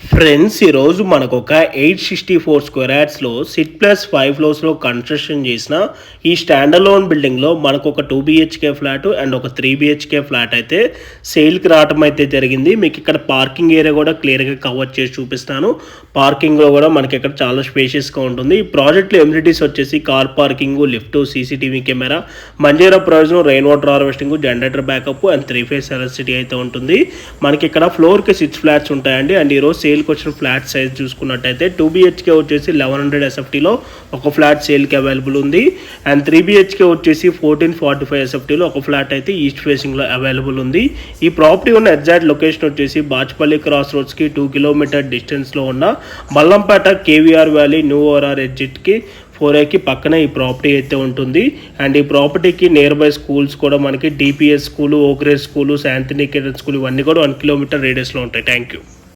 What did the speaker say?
Friends, ఈరోజు మనకు ఒక 864 స్క్వేర్ యార్డ్స్లో సిట్ ప్లస్ 5 ఫ్లోర్స్లో కన్స్ట్రక్షన్ చేసిన ఈ స్టాండర్లోన్ బిల్డింగ్లో మనకు ఒక 2 బిహెచ్కే ఫ్లాట్ అండ్ ఒక 3 బిహెచ్కే ఫ్లాట్ అయితే సేల్కి రావడం అయితే జరిగింది. మీకు ఇక్కడ పార్కింగ్ ఏరియా కూడా క్లియర్గా కవర్ చేసి చూపిస్తాను. పార్కింగ్లో కూడా మనకి ఇక్కడ చాలా స్పేషియస్గా ఉంటుంది. ఈ ప్రాజెక్ట్లో ఎమ్యూనిటీస్ వచ్చేసి car parking, lift, CCTV camera, Manjeera ప్రయోజనం, rain water harvesting, generator backup and 3 phase electricity అయితే ఉంటుంది. మనకి ఇక్కడ ఫ్లోర్కి 6 ఫ్లాట్స్ ఉంటాయండి. అండ్ ఈరోజు సేల్కి వచ్చిన ఫ్లాట్ సైజ్ చూసుకున్నట్టయితే 2 బిహెచ్కే వచ్చేసి 1100 ఎస్ఎఫ్టీలో ఒక ఫ్లాట్ సేల్కి అవైలబుల్ ఉంది. అండ్ 3 బిహెచ్కే వచ్చేసి 1445 ఎస్ఎఫ్టీలో ఒక ఫ్లాట్ అయితే ఈస్ట్ ఫేసింగ్లో అవైలబుల్ ఉంది. ఈ ప్రాపర్టీ ఉన్న ఎగ్జాక్ట్ లొకేషన్ వచ్చేసి బాచ్పల్లి క్రాస్ రోడ్స్కి 2 కిలోమీటర్ డిస్టెన్స్లో ఉన్న Mallampet KVR Valley new ORR ఎగ్జిట్కి 4A పక్కన ఈ ప్రాపర్టీ అయితే ఉంటుంది. అండ్ ఈ ప్రాపర్టీకి నియర్ బై స్కూల్స్ కూడా మనకి DPS school, Oakridge school, Shantiniketan school ఇవన్నీ కూడా 1 కిలోమీటర్ రేడియస్లో ఉంటాయి. Thank you.